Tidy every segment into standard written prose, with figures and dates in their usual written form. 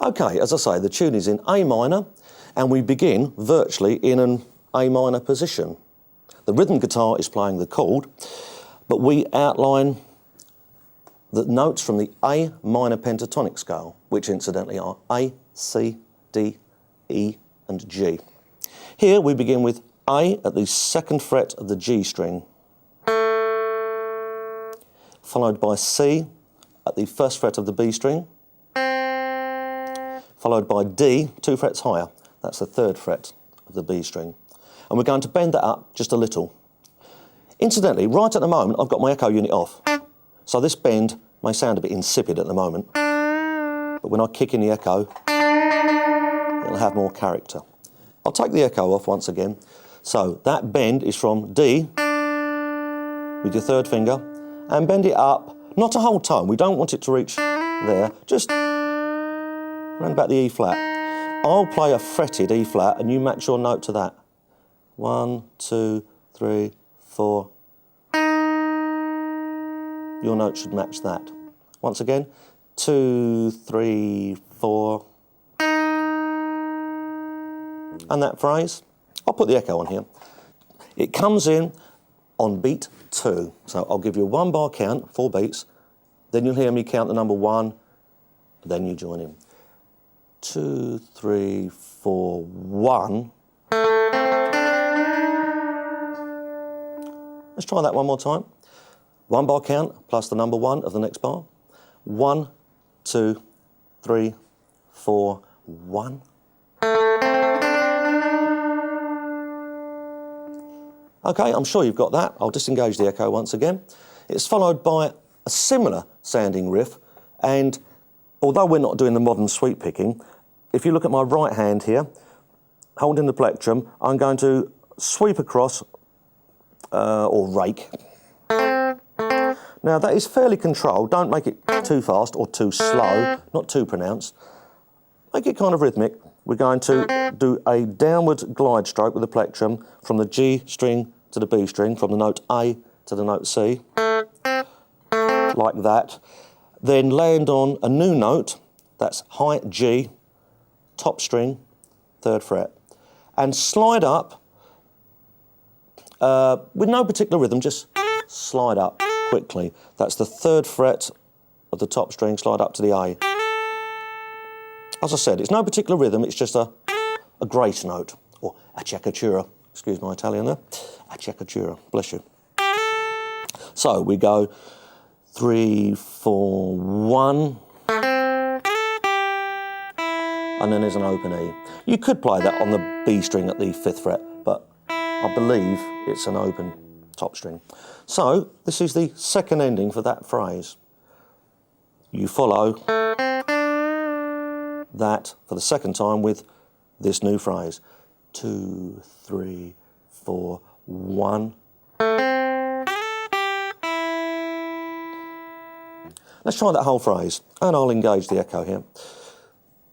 Okay, as I say, the tune is in A minor, and we begin virtually in an A minor position. The rhythm guitar is playing the chord, but we outline the notes from the A minor pentatonic scale, which incidentally are A, C, D, E and G. Here we begin with A at the 2nd fret of the G string, followed by C at the 1st fret of the B string, followed by D, 2 frets higher, that's the 3rd fret of the B string. And we're going to bend that up just a little. Incidentally, right at the moment, I've got my echo unit off. So this bend may sound a bit insipid at the moment, but when I kick in the echo, it'll have more character. I'll take the echo off once again. So that bend is from D with your 3rd finger, and bend it up, not a whole tone, we don't want it to reach there, just round about the E flat. I'll play a fretted E flat and you match your note to that. 1, 2, 3, 4. Your note should match that. Once again, 2, 3, 4. And that phrase, I'll put the echo on here. It comes in on beat 2. So I'll give you a 1 bar count, 4 beats, then you'll hear me count the number 1, then you join in. 2, 3, 4, 1. Let's try that one more time. 1 bar count plus the number 1 of the next bar. 1, 2, 3, 4, 1. Okay, I'm sure you've got that. I'll disengage the echo once again. It's followed by a similar sounding riff, and although we're not doing the modern sweep picking, if you look at my right hand here, holding the plectrum, I'm going to sweep across, or rake. Now that is fairly controlled, don't make it too fast or too slow, not too pronounced. Make it kind of rhythmic. We're going to do a downward glide stroke with the plectrum from the G string to the B string, from the note A to the note C, like that. Then land on a new note, that's high G, top string, 3rd fret, and slide up with no particular rhythm, just slide up quickly. That's the 3rd fret of the top string, slide up to the A. As I said, it's no particular rhythm, it's just a grace note, or acciaccatura, excuse my Italian there, acciaccatura, bless you. So we go 3, 4, 1, and then there's an open E. You could play that on the B string at the 5th fret, but I believe it's an open top string. So this is the 2nd ending for that phrase. You follow that for the 2nd time with this new phrase. 2, 3, 4, 1. Let's try that whole phrase, and I'll engage the echo here.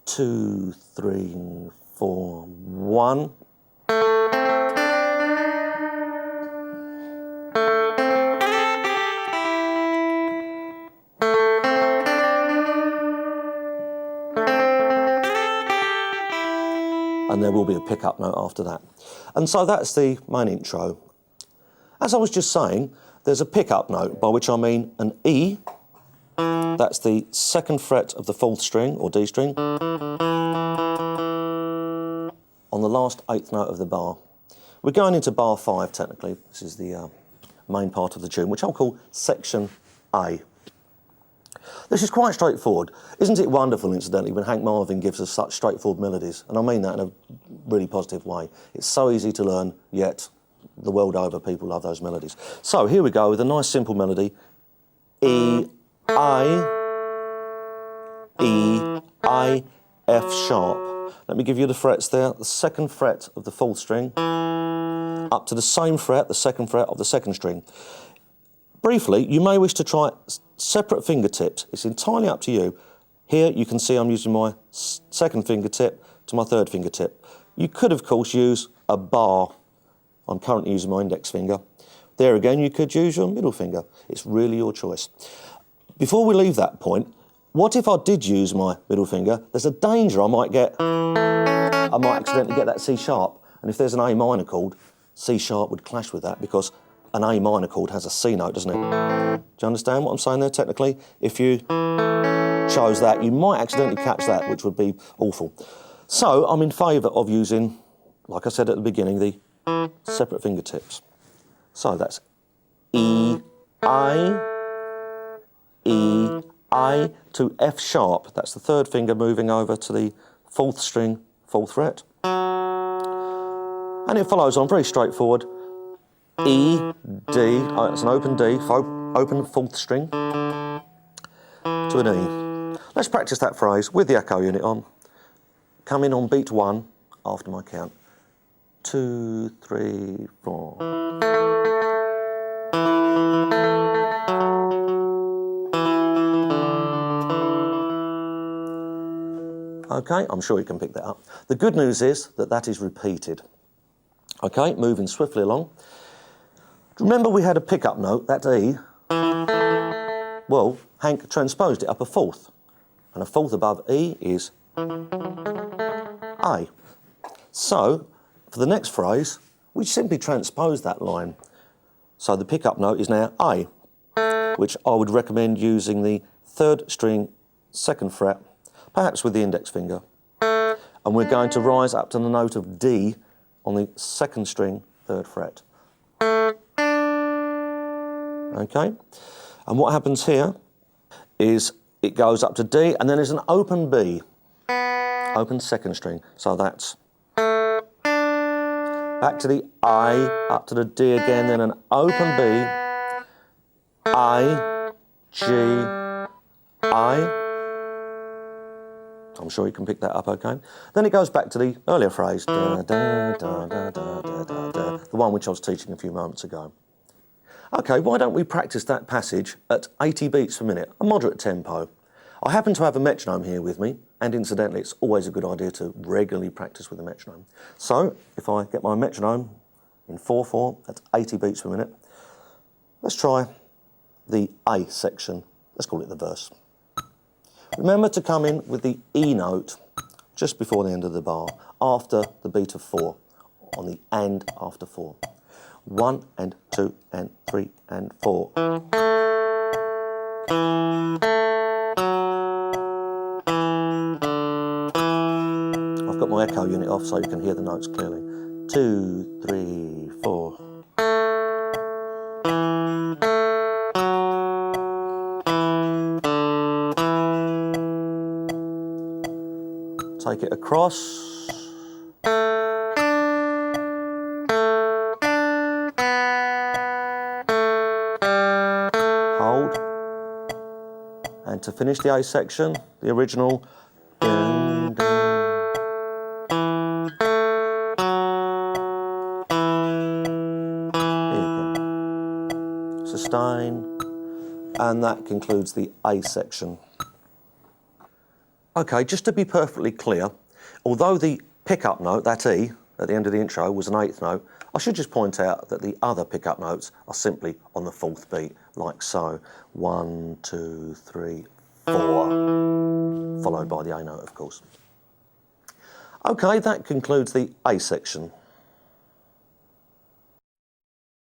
2, 3, 4, 1. And there will be a pickup note after that. And so that's the main intro. As I was just saying, there's a pickup note, by which I mean an E. That's the 2nd fret of the 4th string, or D string, on the last 8th note of the bar. We're going into bar 5, technically. This is the main part of the tune, which I'll call section A. This is quite straightforward. Isn't it wonderful, incidentally, when Hank Marvin gives us such straightforward melodies? And I mean that in a really positive way. It's so easy to learn, yet the world over people love those melodies. So here we go with a nice simple melody. E, I, F sharp. Let me give you the frets there. The 2nd fret of the 4th string, up to the same fret, the 2nd fret of the 2nd string. Briefly, you may wish to try separate fingertips. It's entirely up to you. Here you can see I'm using my 2nd fingertip to my 3rd fingertip. You could, of course, use a bar. I'm currently using my index finger. There again, you could use your middle finger. It's really your choice. Before we leave that point, what if I did use my middle finger? There's a danger I might accidentally get that C sharp. And if there's an A minor chord, C sharp would clash with that because an A minor chord has a C note, doesn't it? Do you understand what I'm saying there technically? If you chose that, you might accidentally catch that, which would be awful. So I'm in favour of using, like I said at the beginning, the separate fingertips. So that's E, A to F sharp. That's the third finger moving over to the 4th string, 4th fret. And it follows on very straightforward. E, D, it's an open D, open 4th string to an E. Let's practice that phrase with the echo unit on. Come in on beat 1 after my count. 2, 3, 4. Okay, I'm sure you can pick that up. The good news is that that is repeated. Okay, moving swiftly along. Remember we had a pickup note, that E. Well, Hank transposed it up a 4th. And a 4th above E is A. So, for the next phrase, we simply transpose that line. So the pickup note is now A, which I would recommend using the 3rd string, 2nd fret, perhaps with the index finger. And we're going to rise up to the note of D on the 2nd string, 3rd fret. Okay? And what happens here is it goes up to D and then there's an open B, open 2nd string. So that's back to the A, up to the D again, then an open B, A, G, A. I'm sure you can pick that up okay. Then it goes back to the earlier phrase, da, da, da, da, da, da, da, da, the one which I was teaching a few moments ago. Okay, why don't we practice that passage at 80 beats per minute, a moderate tempo. I happen to have a metronome here with me, and incidentally, it's always a good idea to regularly practice with a metronome. So, if I get my metronome in 4/4, that's 80 beats per minute. Let's try the A section. Let's call it the verse. Remember to come in with the E note just before the end of the bar, after the beat of 4, on the and after 4. 1 and 2 and 3 and 4. I've got my echo unit off so you can hear the notes clearly. 2, 3, 4. Take it across. Hold. And to finish the A section, the original. Dun, dun. Here you go. Sustain. And that concludes the A section. Okay, just to be perfectly clear, although the pickup note, that E, at the end of the intro was an 8th note, I should just point out that the other pickup notes are simply on the 4th beat, like so. 1, 2, 3, 4, followed by the A note, of course. Okay, that concludes the A section.